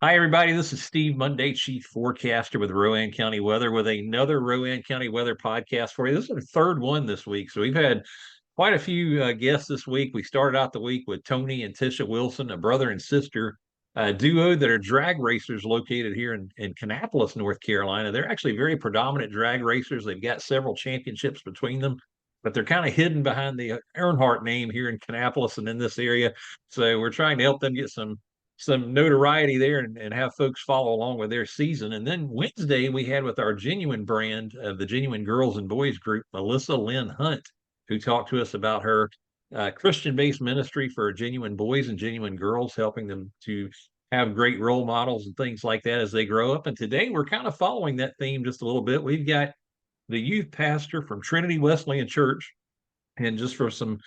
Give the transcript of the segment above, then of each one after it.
Hi, everybody. This is Steve Monday, Chief Forecaster with Rowan County Weather, with another Rowan County Weather podcast for you. This is our third one this week. So we've had quite a few guests this week. We started out the week with Tony and Tisha Wilson, a brother and sister duo that are drag racers located here in Kannapolis, North Carolina. They're actually very predominant drag racers. They've got several championships between them, but they're kind of hidden behind the Earnhardt name here in Kannapolis and in this area. So we're trying to help them get some notoriety there and have folks follow along with their season. And then Wednesday, we had with our Genuine brand of the Genuine Girls and Boys group, Melissa Lynn Hunt, who talked to us about her Christian based ministry for genuine boys and genuine girls, helping them to have great role models and things like that as they grow up. And today, we're kind of following that theme just a little bit. We've got the youth pastor from Trinity Wesleyan Church, and just for some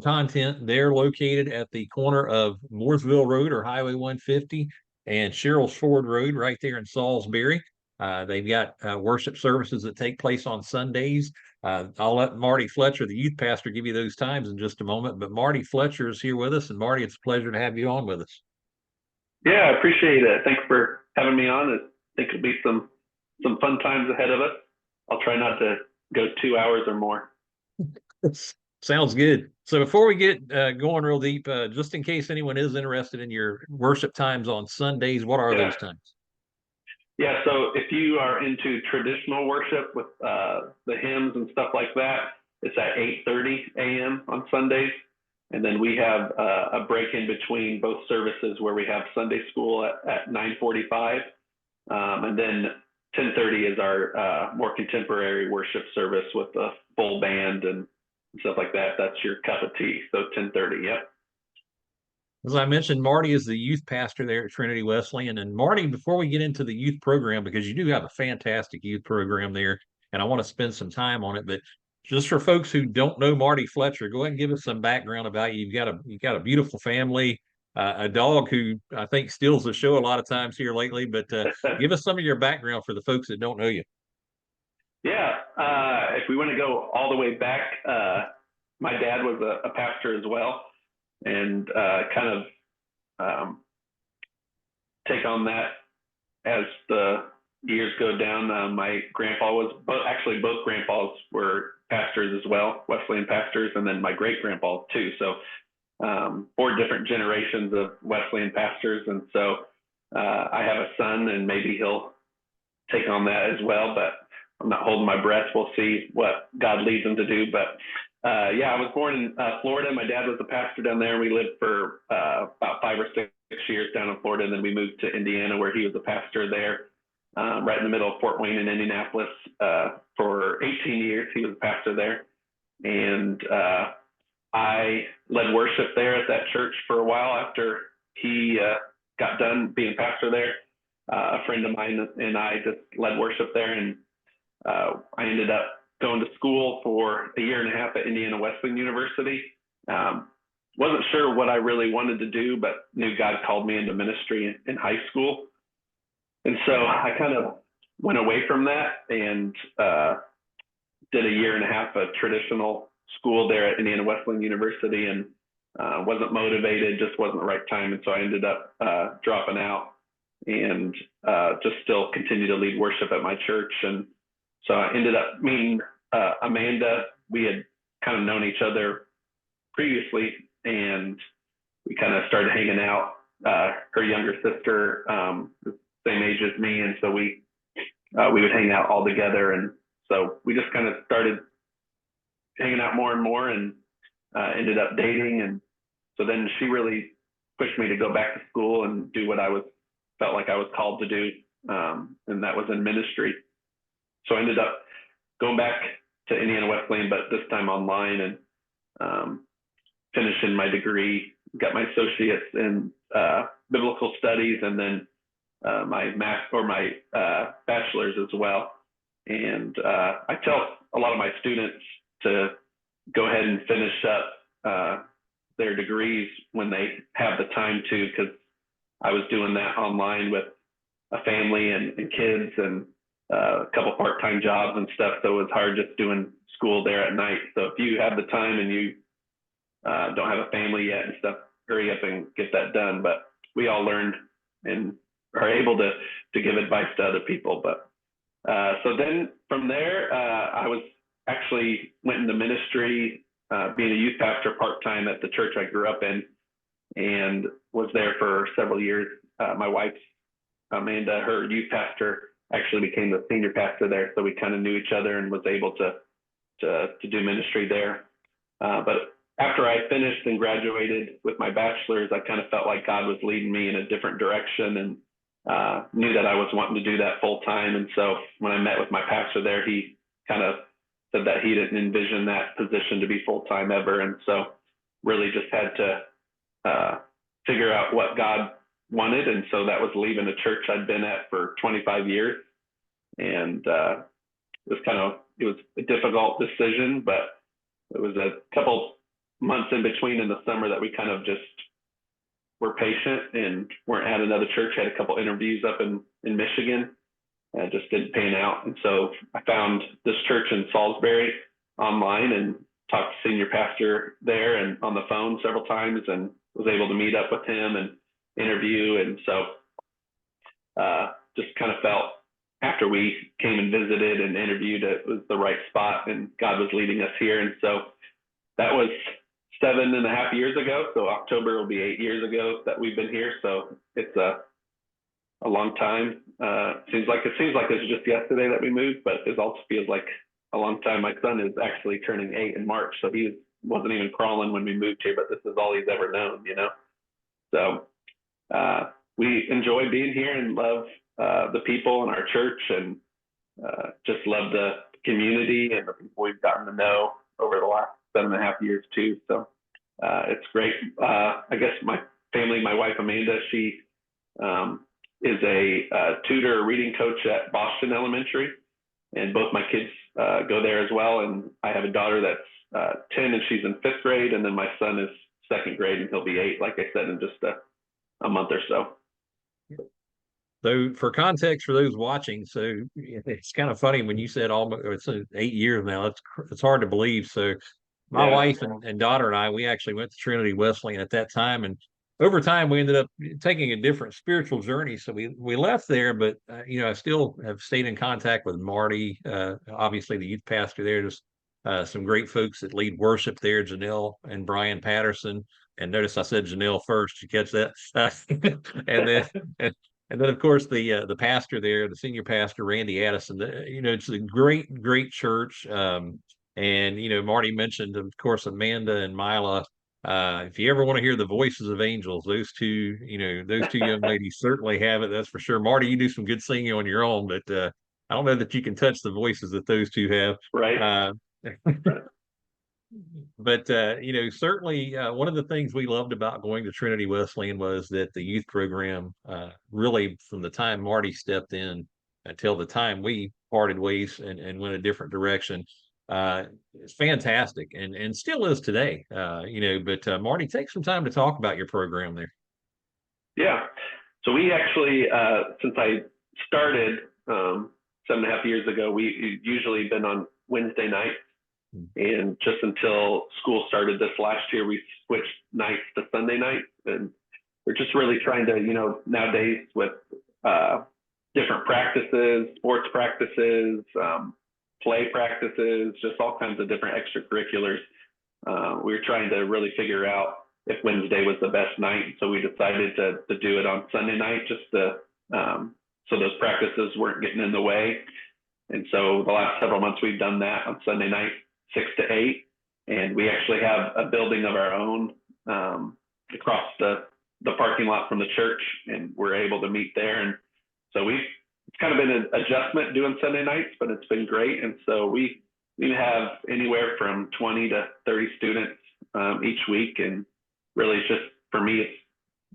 content, they're located at the corner of Mooresville Road or Highway 150 and Cheryl's Ford Road right there in Salisbury. They've got worship services that take place on Sundays. I'll let Marty Fletcher, the youth pastor, give you those times in just a moment. But Marty Fletcher is here with us, and Marty, it's a pleasure to have you on with us. Yeah, I appreciate it. Thanks for having me on. I think it'll be some fun times ahead of us. I'll try not to go 2 hours or more. Sounds good. So before we get going real deep, just in case anyone is interested in your worship times on Sundays, what are Yeah. those times? Yeah, so if you are into traditional worship with the hymns and stuff like that, it's at 8:30 a.m. on Sundays. And then we have a break in between both services where we have Sunday school at 9:45. And then 10:30 is our more contemporary worship service with a full band and stuff like that. That's your cup of tea. So 10:30, yep. As I mentioned, Marty is the youth pastor there at Trinity Wesleyan. And Marty, before we get into the youth program, because you do have a fantastic youth program there, and I want to spend some time on it, but just for folks who don't know Marty Fletcher, go ahead and give us some background about you. You've got a beautiful family, a dog who I think steals the show a lot of times here lately. But give us some of your background for the folks that don't know you. Yeah, if we want to go all the way back, my dad was a pastor as well, and kind of take on that as the years go down. My grandpa was actually both grandpas were pastors as well, Wesleyan pastors, and then my great grandpa too. So four different generations of Wesleyan pastors, and so I have a son, and maybe he'll take on that as well, but I'm not holding my breath. We'll see what God leads him to do. But yeah, I was born in Florida. My dad was a pastor down there. We lived for about 5 or 6 years down in Florida, and then we moved to Indiana, where he was a pastor there, right in the middle of Fort Wayne in Indianapolis. For 18 years, he was a pastor there, and I led worship there at that church for a while after he got done being pastor there. A friend of mine and I just led worship there, and I ended up going to school for a year and a half at Indiana Wesleyan University. Wasn't sure what I really wanted to do, but knew God called me into ministry in high school. And so I kind of went away from that and did a year and a half of traditional school there at Indiana Wesleyan University, and wasn't motivated, just wasn't the right time. And so I ended up dropping out and just still continue to lead worship at my church. And so I ended up meeting Amanda. We had kind of known each other previously, and we kind of started hanging out. Her younger sister, the same age as me, and so we would hang out all together. And so we just kind of started hanging out more and more, and ended up dating. And so then she really pushed me to go back to school and do what I felt like I was called to do, and that was in ministry. So I ended up going back to Indiana Wesleyan, but this time online, and finishing my degree. Got my associates in biblical studies, and then my bachelor's as well. And I tell a lot of my students to go ahead and finish up their degrees when they have the time to, because I was doing that online with a family and kids, and a couple part-time jobs and stuff. So it was hard just doing school there at night. So if you have the time and you don't have a family yet and stuff, hurry up and get that done. But we all learned in are able to give advice to other people. But so then from there, I was actually went into ministry, being a youth pastor part-time at the church I grew up in, and was there for several years. My wife, Amanda, her youth pastor, actually became the senior pastor there. So we kind of knew each other and was able to do ministry there. But after I finished and graduated with my bachelor's, I kind of felt like God was leading me in a different direction, and knew that I was wanting to do that full time. And so when I met with my pastor there, he kind of said that he didn't envision that position to be full time ever. And so really just had to figure out what God wanted. And so that was leaving a church I'd been at for 25 years. And it was a difficult decision, but it was a couple months in between in the summer that we kind of just were patient and weren't at another church. Had a couple interviews up in Michigan, and just didn't pan out. And so I found this church in Salisbury online and talked to senior pastor there and on the phone several times, and was able to meet up with him and interview. And so just kind of felt after we came and visited and interviewed, it was the right spot and God was leading us here. And so that was 7.5 years ago. So October will be 8 years ago that we've been here. So it's a long time. It seems like it's just yesterday that we moved, but it also feels like a long time. My son is actually turning 8 in March, so he wasn't even crawling when we moved here, but this is all he's ever known, you know? So we enjoy being here and love the people in our church, and just love the community and the people we've gotten to know over the last 7.5 years too. So it's great. I guess my family, my wife Amanda, she is a tutor, reading coach at Boston Elementary, and both my kids go there as well. And I have a daughter that's 10 and she's in 5th grade, and then my son is 2nd grade and he'll be 8, like I said, in just a month or so. So for context for those watching, so it's kind of funny when you said almost it's 8 years now. It's hard to believe. So my wife and daughter and I, we actually went to Trinity Wesleyan at that time, and over time we ended up taking a different spiritual journey. So we left there, but I still have stayed in contact with Marty, obviously the youth pastor there. Just some great folks that lead worship there, Janelle and Brian Patterson. And notice I said Janelle first. You catch that? And then. And then, of course, the pastor there, the senior pastor, Randy Addison. It's a great church. And Marty mentioned, of course, Amanda and Mila. If you ever want to hear the voices of angels, those two young ladies certainly have it. That's for sure. Marty, you do some good singing on your own, but I don't know that you can touch the voices that those two have. Right. But certainly one of the things we loved about going to Trinity Wesleyan was that the youth program, really from the time Marty stepped in until the time we parted ways and went a different direction, it's fantastic and still is today. But Marty, take some time to talk about your program there. Yeah. So we actually, since I started 7.5 years ago, we usually been on Wednesday nights. And just until school started this last year, we switched nights to Sunday nights. And we're just really trying to, nowadays with different practices, sports practices, play practices, just all kinds of different extracurriculars. We were trying to really figure out if Wednesday was the best night. So we decided to do it on Sunday night, just so those practices weren't getting in the way. And so the last several months we've done that on Sunday night, 6 to 8, and we actually have a building of our own across the parking lot from the church, and we're able to meet there. And so it's kind of been an adjustment doing Sunday nights, but it's been great. And so we have anywhere from 20 to 30 students each week, and really it's just, for me, it's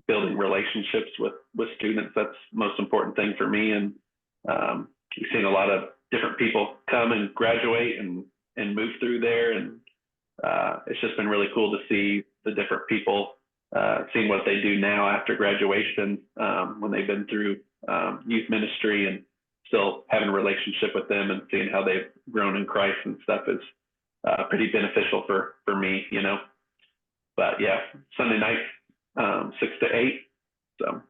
building relationships with students. That's the most important thing for me. And we've seen a lot of different people come and graduate and move through there. And it's just been really cool to see the different people, seeing what they do now after graduation, when they've been through youth ministry, and still having a relationship with them and seeing how they've grown in Christ and stuff is pretty beneficial for me, But yeah, Sunday night, 6 to 8. So.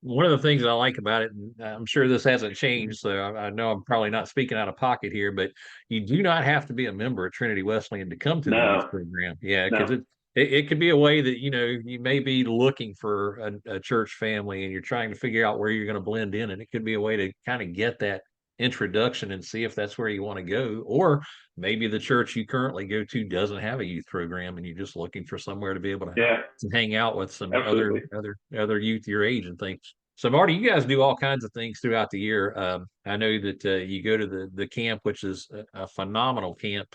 one of the things I like about it, and I'm sure this hasn't changed, so I know I'm probably not speaking out of pocket here, but you do not have to be a member of Trinity Wesleyan to come to the youth No, program. Yeah, because no, it could be a way that, you may be looking for a church family and you're trying to figure out where you're going to blend in, and it could be a way to kind of get that introduction and see if that's where you want to go. Or maybe the church you currently go to doesn't have a youth program and you're just looking for somewhere to be able yeah, to hang out with some absolutely. other youth your age and things. So Marty, you guys do all kinds of things throughout the year. I know that you go to the camp, which is a phenomenal camp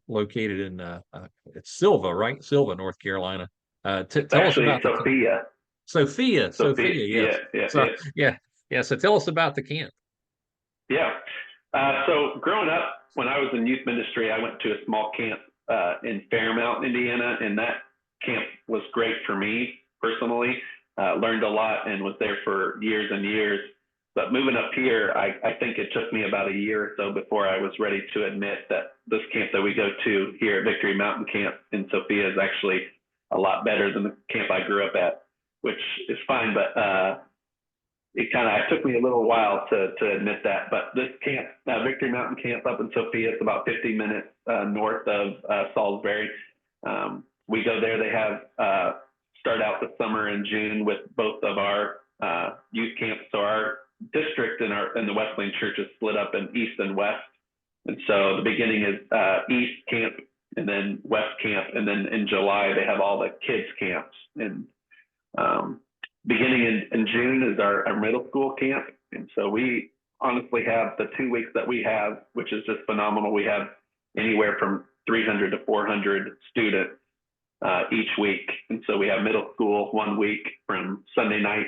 located in it's Silva, right? Silva, North Carolina. It's Tell us actually about the camp. Sophia. Sophia, Sophia, yeah, yes. yeah, So yeah. yeah, yeah. So tell us about the camp. Yeah. So growing up, when I was in youth ministry, I went to a small camp in Fairmount, Indiana, and that camp was great for me personally. Learned a lot and was there for years and years. But moving up here, I think it took me about a year or so before I was ready to admit that this camp that we go to here at Victory Mountain Camp in Sophia is actually a lot better than the camp I grew up at, which is fine. But it took me a little while to admit that. But this camp, Victory Mountain Camp up in Sophia, it's about 50 minutes north of Salisbury. We go there. They have start out the summer in June with both of our youth camps. So our district in the Wesleyan Church is split up in East and West. And so the beginning is East Camp and then West Camp. And then in July, they have all the kids camps. And beginning in June is our middle school camp. And so we honestly have the 2 weeks that we have, which is just phenomenal. We have anywhere from 300 to 400 students each week. And so we have middle school 1 week from Sunday night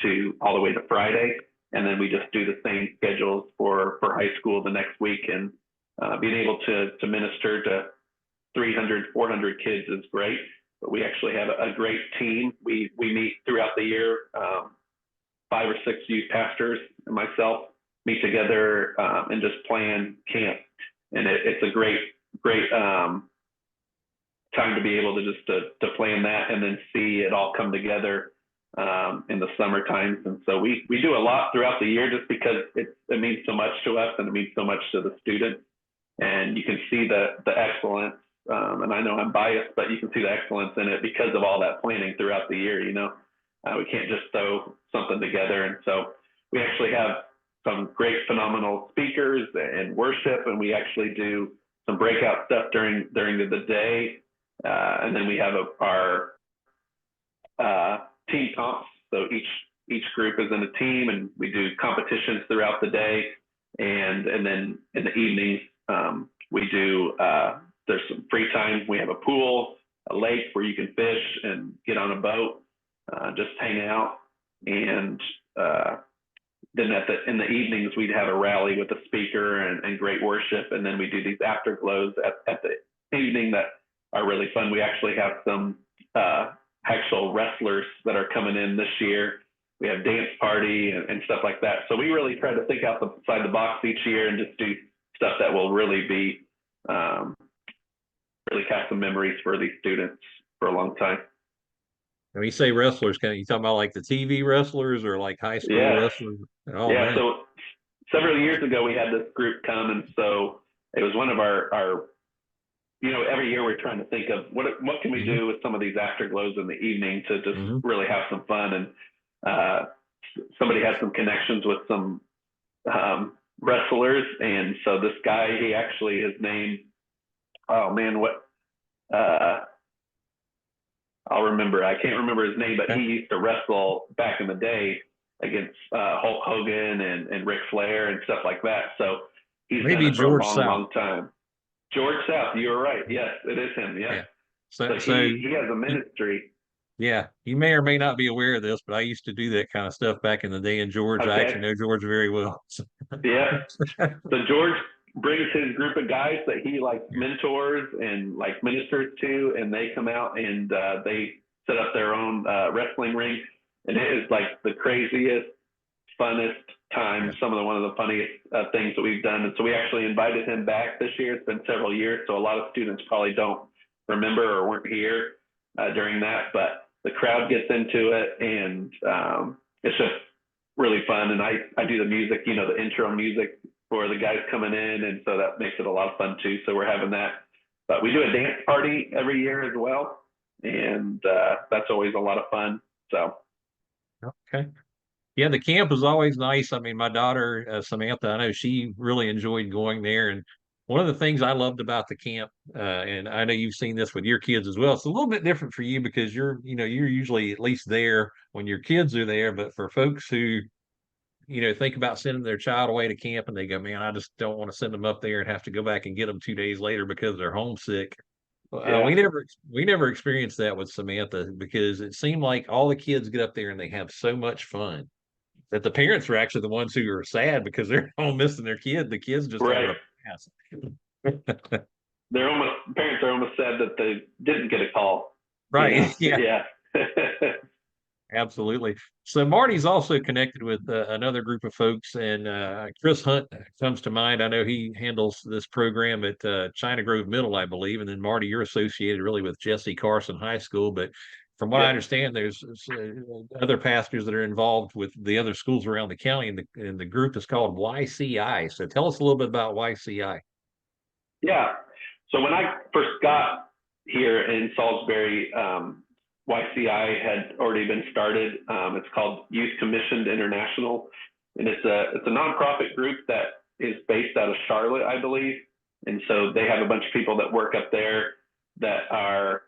to all the way to Friday. And then we just do the same schedules for high school the next week. And being able to minister to 300, 400 kids is great. But we actually have a great team. We meet throughout the year. 5 or 6 youth pastors and myself meet together and just plan camp. And it's a great time to be able to just to plan that and then see it all come together in the summer times. And so we do a lot throughout the year just because it means so much to us and it means so much to the students. And you can see the excellence. And I know I'm biased, but you can see the excellence in it because of all that planning throughout the year. We can't just throw something together. And so we actually have some great, phenomenal speakers and worship, and we actually do some breakout stuff during the day. And then we have our team comps. So each group is in a team, and we do competitions throughout the day. And then in the evenings, we do there's some free time. We have a pool, a lake where you can fish and get on a boat, just hang out. And then in the evenings, we'd have a rally with a speaker and great worship. And then we do these afterglows at the evening that are really fun. We actually have some actual wrestlers that are coming in this year. We have dance party and stuff like that. So we really try to think outside the box each year and just do stuff that will really be really have some memories for these students for a long time. When you say wrestlers, you talking about like the TV wrestlers or like high school Yes. wrestlers? Oh Yeah. man. So several years ago, we had this group come, and so it was one of our every year we're trying to think of what can we do with some of these afterglows in the evening to just really have some fun. And somebody had some connections with some wrestlers, and so this guy, his name, oh man, I'll remember. I can't remember his name, but he used to wrestle back in the day against Hulk Hogan and Ric Flair and stuff like that. So he's Maybe done it for George a long, South. long time. George South, you were right. Yes, it is him. Yes. Yeah. So he has a ministry. Yeah, you may or may not be aware of this, but I used to do that kind of stuff back in the day in George. Okay. I actually know George very well. Yeah. So George brings his group of guys that he mentors and ministers to, and they come out and they set up their own wrestling ring, and it is the craziest, funnest time. One of the funniest things that we've done. And so we actually invited him back this year. It's been several years, so a lot of students probably don't remember or weren't here during that, but the crowd gets into it, and it's just really fun. And I do the music, the intro music for the guys coming in. And so that makes it a lot of fun too. So we're having that. But we do a dance party every year as well. And that's always a lot of fun. So. Okay. Yeah, the camp was always nice. I mean, my daughter, Samantha, I know she really enjoyed going there. And one of the things I loved about the camp, and I know you've seen this with your kids as well, it's a little bit different for you because you're usually at least there when your kids are there. But for folks who, think about sending their child away to camp and they go, man, I just don't want to send them up there and have to go back and get them 2 days later because they're homesick. Yeah. We never experienced that with Samantha because it seemed like all the kids get up there and they have so much fun that the parents were actually the ones who are sad because they're all missing their kid. The kids just having Right. a blast. Parents are almost sad that they didn't get a call. Right. Yeah, Yeah. absolutely. So Marty's also connected with another group of folks, and Chris Hunt comes to mind. I know he handles this program at China Grove Middle, I believe, and then Marty, you're associated really with Jesse Carson High School, but from what I Yep. understand, there's other pastors that are involved with the other schools around the county, and the group is called YCI. So tell us a little bit about YCI. Yeah. So when I first got here in Salisbury, YCI had already been started. It's called Youth Commissioned International, and it's a nonprofit group that is based out of Charlotte, I believe. And so they have a bunch of people that work up there that are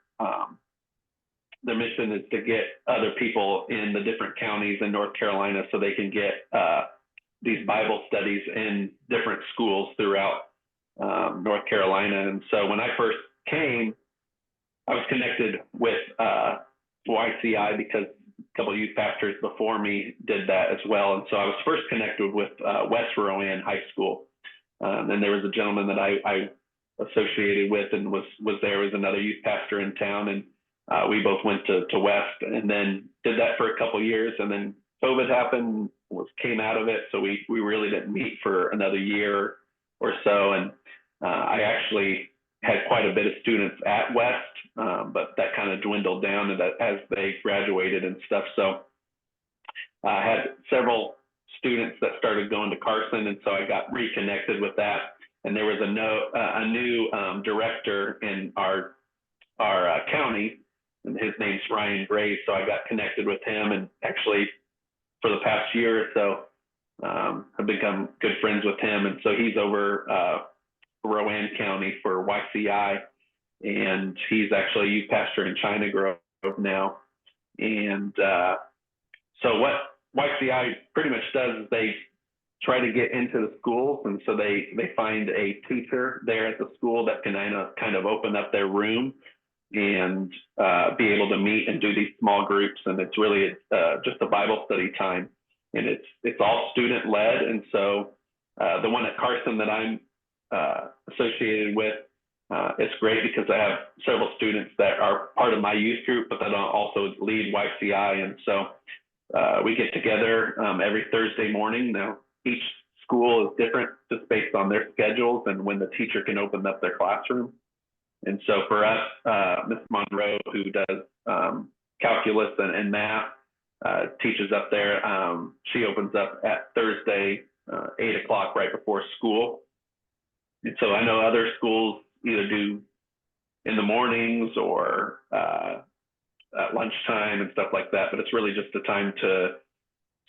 their mission is to get other people in the different counties in North Carolina so they can get these Bible studies in different schools throughout North Carolina. And so when I first came, I was connected with YCI because a couple of youth pastors before me did that as well. And so I was first connected with West Rowan High School. And there was a gentleman that I associated with and was there was another youth pastor in town. And we both went to West and then did that for a couple of years. And then COVID happened, came out of it. So we really didn't meet for another year or so. And I actually had quite a bit of students at West, but that kind of dwindled down as they graduated and stuff. So I had several students that started going to Carson, and so I got reconnected with that. And there was a new director in our county, and his name's Ryan Gray. So I got connected with him, and actually for the past year or so, I've become good friends with him. And so he's over Rowan County for YCI, and he's actually a youth pastor in China Grove now. And so what YCI pretty much does is they try to get into the schools, and so they find a teacher there at the school that can kind of open up their room and be able to meet and do these small groups. And it's really just a Bible study time, and it's all student led. And so the one at Carson that I'm associated with, it's great because I have several students that are part of my youth group, but that also lead YCI. And so we get together every Thursday morning. Now, each school is different just based on their schedules and when the teacher can open up their classroom. And so for us, Ms. Monroe, who does calculus and math, teaches up there. She opens up at Thursday, 8 o'clock right before school. And so I know other schools either do in the mornings or at lunchtime and stuff like that, but it's really just a time to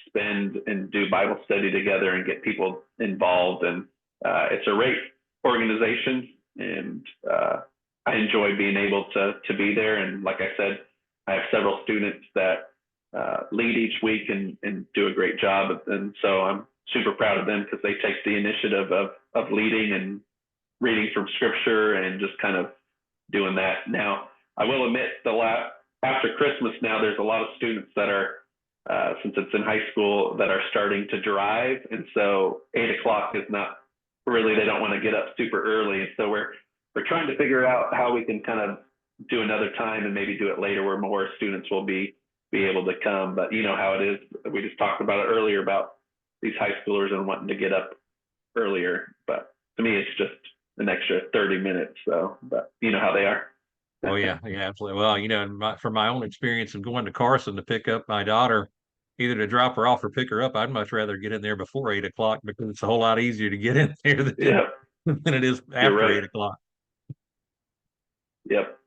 spend and do Bible study together and get people involved. And it's a great organization, and I enjoy being able to be there. And like I said, I have several students that lead each week and do a great job. And so I'm super proud of them because they take the initiative of leading and reading from scripture and just kind of doing that. Now, I will admit after Christmas now, there's a lot of students that are, since it's in high school, that are starting to drive. And so 8 o'clock is not really, they don't want to get up super early. And so we're trying to figure out how we can kind of do another time and maybe do it later where more students will be able to come. But you know how it is. We just talked about it earlier about these high schoolers and wanting to get up earlier. But to me, it's just an extra 30 minutes. So, but you know how they are. Oh yeah, absolutely. Well, from my own experience of going to Carson to pick up my daughter, either to drop her off or pick her up, I'd much rather get in there before 8 o'clock because it's a whole lot easier to get in there Yeah, than it is you're after right. 8 o'clock. Yep.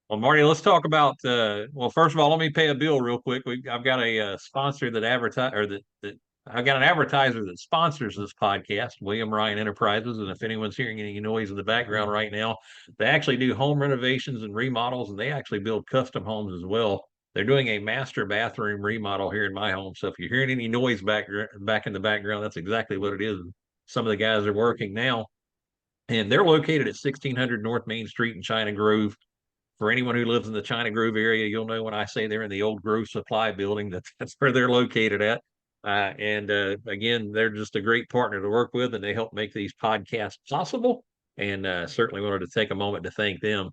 Well, Marty, let's talk about. Well, first of all, let me pay a bill real quick. I've got a sponsor that advertise or that I've got an advertiser that sponsors this podcast, William Ryan Enterprises. And if anyone's hearing any noise in the background right now, they actually do home renovations and remodels, and they actually build custom homes as well. They're doing a master bathroom remodel here in my home. So if you're hearing any noise back in the background, that's exactly what it is. Some of the guys are working now, and they're located at 1600 North Main Street in China Grove. For anyone who lives in the China Grove area, you'll know when I say they're in the old Grove Supply building, that's where they're located at. And again, they're just a great partner to work with, and they help make these podcasts possible. And certainly wanted to take a moment to thank them.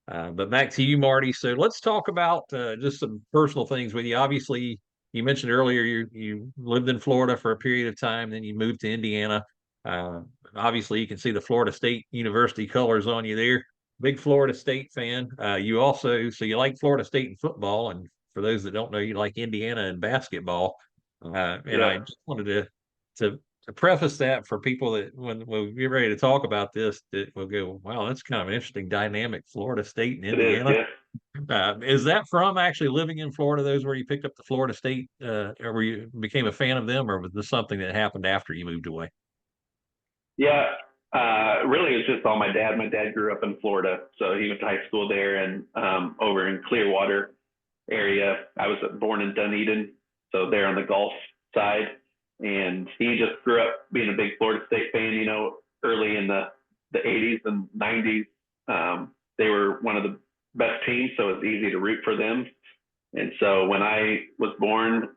But back to you, Marty. So let's talk about just some personal things with you. Obviously, you mentioned earlier you lived in Florida for a period of time, then you moved to Indiana. Uh, Obviously, you can see the Florida State University colors on you there. Big Florida State fan. You also, so you like Florida State in football, and for those that don't know, you like Indiana in basketball. And Yeah. I just wanted to preface that for people that when we get ready to talk about this, that will go, wow, that's kind of an interesting dynamic, Florida State and It is. Indiana. Yes. Is that from actually living in Florida? Those where you picked up the Florida State, or where you became a fan of them, or was this something that happened after you moved away? Yeah. Really, it's just all my dad. My dad grew up in Florida, so he went to high school there and over in Clearwater area. I was born in Dunedin, so there on the Gulf side, and he just grew up being a big Florida State fan. You know, early in the 80s and 90s, they were one of the best teams, so it's easy to root for them. And so when I was born,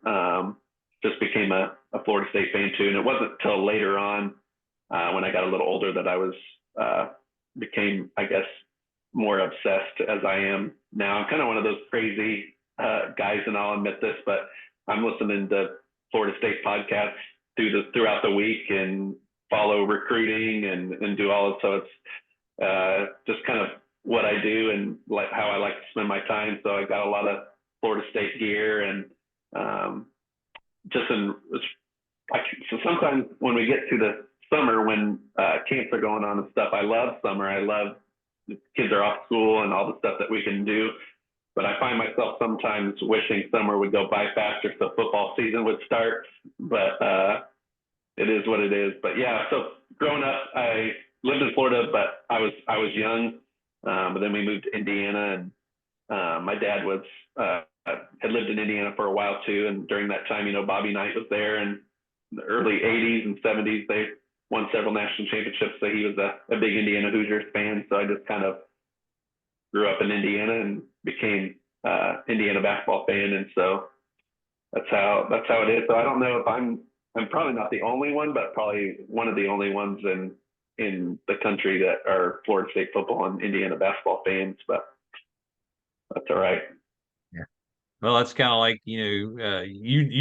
just became a Florida State fan too. And it wasn't until later on when I got a little older that I was became, I guess, more obsessed as I am now. I'm kind of one of those crazy guys, and I'll admit this, but I'm listening to Florida State podcasts throughout the week and follow recruiting and do all of it. So it's just kind of what I do and like how I like to spend my time. So I got a lot of Florida State gear and so sometimes when we get to the summer when camps are going on and stuff, I love summer. I love the kids are off school and all the stuff that we can do. But I find myself sometimes wishing summer would go by faster so football season would start. But it is what it is. But yeah, so growing up, I lived in Florida, but I was young. But then we moved to Indiana, and my dad had lived in Indiana for a while too. And during that time, you know, Bobby Knight was there, and in the early 80s and 70s, they won several national championships. So he was a big Indiana Hoosiers fan. So I just kind of grew up in Indiana and became Indiana basketball fan. And so that's how it is. So I don't know if I'm probably not the only one, but probably one of the only ones in the country that are Florida State football and Indiana basketball fans. But that's all right. Yeah. Well, that's kind of like, you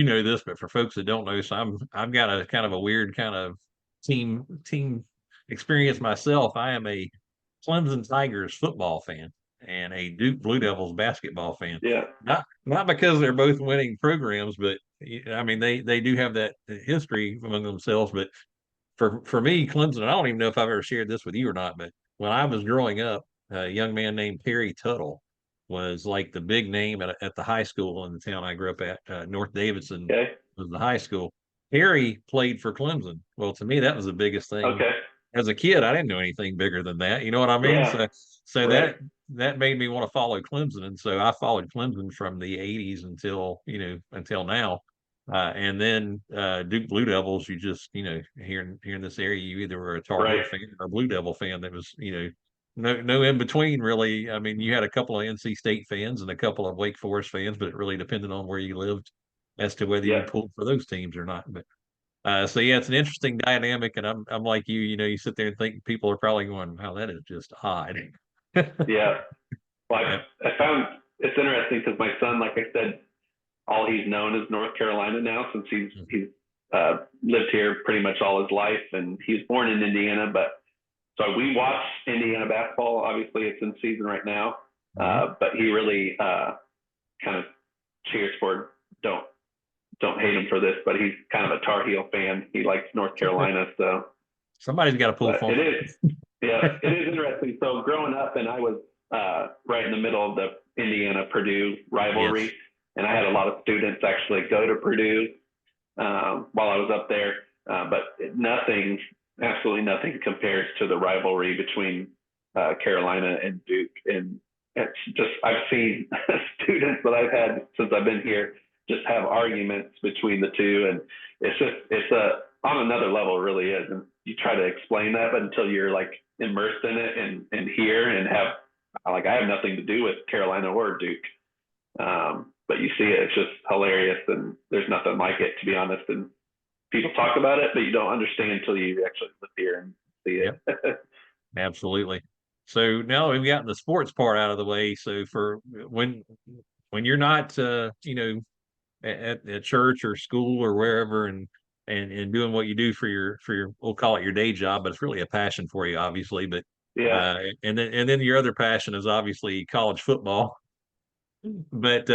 know this, but for folks that don't know, so I've got a kind of a weird kind of team experience myself. I am a Clemson Tigers football fan and a Duke Blue Devils basketball fan. Yeah. Not because they're both winning programs, but I mean they do have that history among themselves. But for me, Clemson, I don't even know if I've ever shared this with you or not, but when I was growing up, a young man named Perry Tuttle was like the big name at the high school in the town I grew up at. North Davidson Okay. was the high school. Perry played for Clemson. Well, to me, that was the biggest thing. Okay. As a kid, I didn't know anything bigger than that. You know what I mean? Yeah. So Right. that made me want to follow Clemson, and so I followed Clemson from the '80s until now. And then Duke Blue Devils, you just here in this area, you either were a Tar Heel Right. fan or a Blue Devil fan. That was no in between really. I mean, you had a couple of NC State fans and a couple of Wake Forest fans, but it really depended on where you lived as to whether you Yeah. pulled for those teams or not. But so yeah, it's an interesting dynamic, and I'm like you. You sit there and think people are probably going, "Wow, that is just odd." Yeah. Well, Yep. I found it's interesting because my son, like I said, all he's known is North Carolina now since he's lived here pretty much all his life, and he was born in Indiana. But so we watch Indiana basketball. Obviously, it's in season right now, Mhm. but he really kind of cheers for don't don't hate him for this, but he's kind of a Tar Heel fan. He likes North Carolina, so. Somebody's got to pull But for it him. is, yeah, it is interesting. So growing up, and I was right in the middle of the Indiana-Purdue rivalry, Yes. and I had a lot of students actually go to Purdue while I was up there. But nothing, absolutely nothing compares to the rivalry between Carolina and Duke. And it's just, I've seen students that I've had since I've been here just have arguments between the two. And it's on another level, it really is. And you try to explain that, but until you're like immersed in it and here and have, like, I have nothing to do with Carolina or Duke. But you see it, it's just hilarious, and there's nothing like it, to be honest. And people talk about it, but you don't understand until you actually live here and see it. Yep. Absolutely. So now we've gotten the sports part out of the way. So for when you're not at church or school or wherever and doing what you do for your we'll call it your day job, but it's really a passion for you, obviously. But Yeah. And then your other passion is obviously college football. But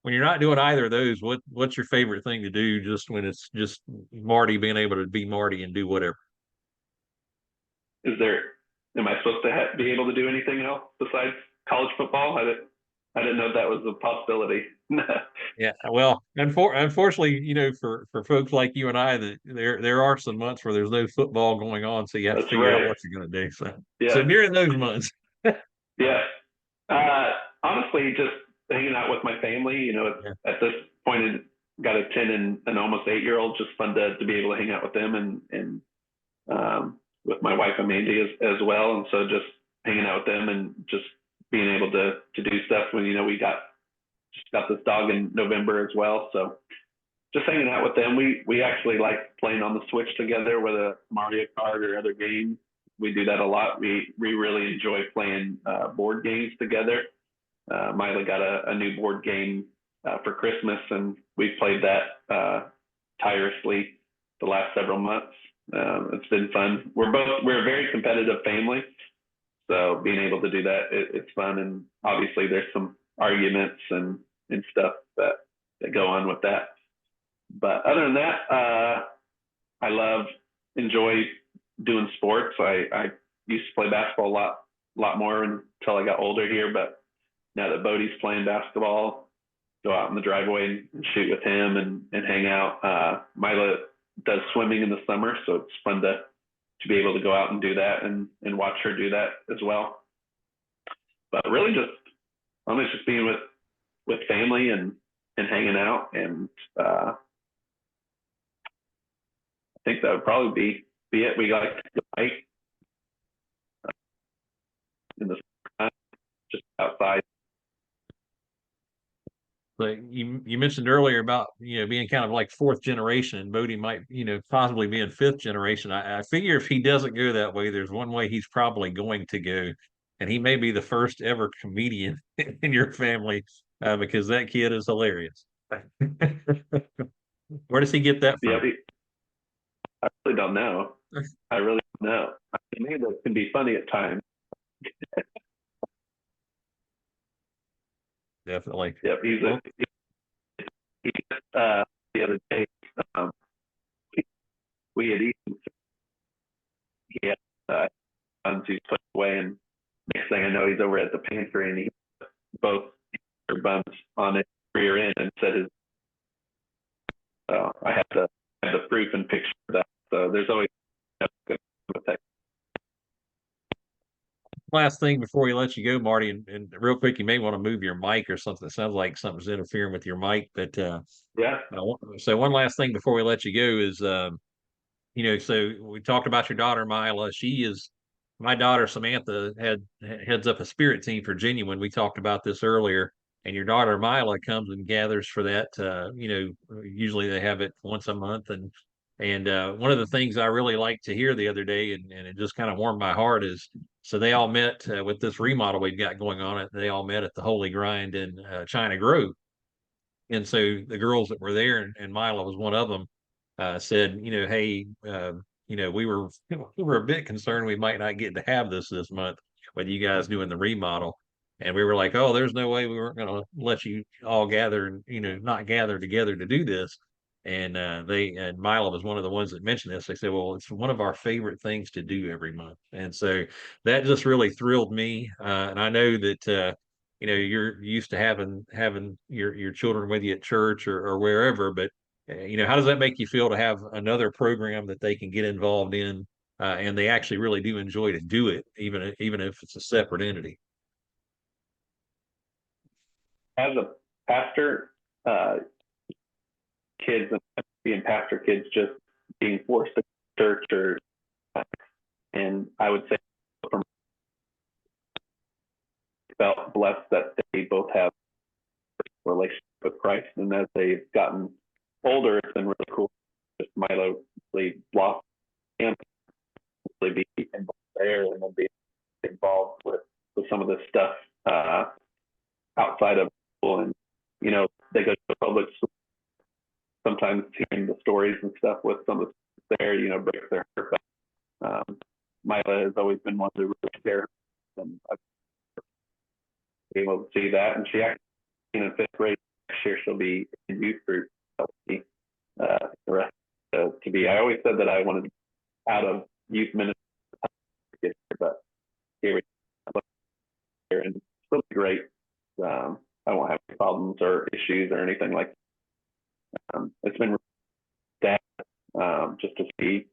when you're not doing either of those, what's your favorite thing to do just when it's just Marty being able to be Marty and do whatever? Am I supposed to be able to do anything else besides college football? I didn't know that was a possibility. Yeah, well, unfortunately, for folks like you and I, that there are some months where there's no football going on, so you have to That's figure out right. what you're going to do. So Yeah. during those months, Yeah. Honestly, just hanging out with my family. yeah, At this point, got a 10 and an almost 8-year-old. Just fun to be able to hang out with them and with my wife Amanda as well. And so just hanging out with them and just being able to do stuff when we just got this dog in November as well. So just hanging out with them. We actually like playing on the Switch together with a Mario Kart or other games. We do that a lot. We really enjoy playing board games together. Mila got a new board game for Christmas, and we've played that tirelessly the last several months. It's been fun. We're a very competitive family, so being able to do that, it's fun. And obviously, there's some arguments and stuff that go on with that. But other than that, I enjoy doing sports. I used to play basketball a lot more until I got older here, but now that Bodie's playing basketball, go out in the driveway and shoot with him and hang out. Mila does swimming in the summer, so it's fun to be able to go out and do that and watch her do that as well. But really just being with family and hanging out. And I think that would probably be it. We like to hike in the summertime, just outside. but you mentioned earlier about being kind of like fourth generation, and Bodie might possibly be in fifth generation. I figure if he doesn't go that way, there's one way he's probably going to go, and he may be the first ever comedian in your family because that kid is hilarious. Where does he get that Yeah, from? I really don't know. I really don't know. I mean, that can be funny at times. Definitely. Yep, he the other day, um, we had eaten. He had buns he's put away, and next thing I know, he's over at the pantry, and he both buns on his rear end and said his. So I had the proof and picture of that. So there's always good with that. Last thing before we let you go, Marty, and real quick, you may want to move your mic or something. It sounds like something's interfering with your mic. But Yeah. so one last thing before we let you go is, so we talked about your daughter Mila. My daughter Samantha heads up a spirit team for Genuine. We talked about this earlier, and your daughter Mila comes and gathers for that. Usually they have it once a month, and one of the things I really liked to hear the other day, and it just kind of warmed my heart, is so they all met with this remodel we've got going on. They all met at the Holy Grind in China Grove, and so the girls that were there, and Mila was one of them, said, hey, we were a bit concerned we might not get to have this month with you guys doing the remodel. And we were like, oh, there's no way we weren't going to let you all gather and, not gather together to do this. And Mila was one of the ones that mentioned this. They said, well, it's one of our favorite things to do every month. And so that just really thrilled me. And I know that, you're used to having your children with you at church or wherever, but how does that make you feel to have another program that they can get involved in, and they actually really do enjoy to do it, even if it's a separate entity? As a pastor, uh, kids and being pastor kids just being forced to church or and I would say from felt blessed that they both have a relationship with Christ, and as they've gotten older, it's been really cool. Just Milo really lost him, really be involved there, and then be involved with some of this stuff outside of school, and they go to public school. Sometimes hearing the stories and stuff with some of the there, breaks their heart. But Mila has always been one to really care, and I've been able to see that. And she actually, in fifth grade next year, she'll be in youth group. The rest to be. I always said that I wanted out of youth ministry, but here we are, and it's really great. I won't have any problems or issues or anything like that. It's been sad just to see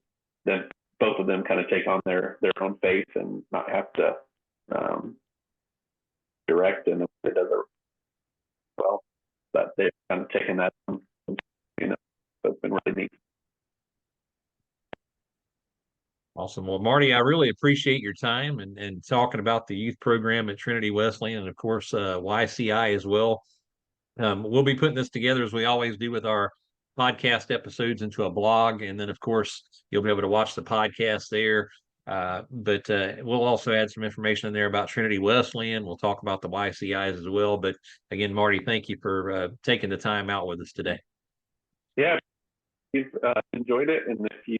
them, both of them, kind of take on their own faith and not have to direct, and it does it well. But they've kind of taken that, so it's been really neat. Awesome. Well, Marty, I really appreciate your time and talking about the youth program at Trinity Wesleyan, and of course, YCI as well. We'll be putting this together as we always do with our podcast episodes into a blog. And then, of course, you'll be able to watch the podcast there. But we'll also add some information in there about Trinity Wesleyan. We'll talk about the YCIs as well. But again, Marty, thank you for taking the time out with us today. Yeah, you've enjoyed it. And if you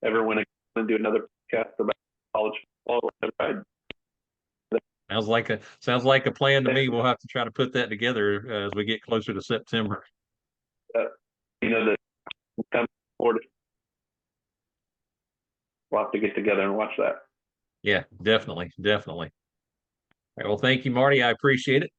ever want to do another podcast about college football, Sounds like a plan to me. We'll have to try to put that together as we get closer to September. The come forward, we'll have to get together and watch that. Yeah, definitely. Definitely. All right, well, thank you, Marty. I appreciate it.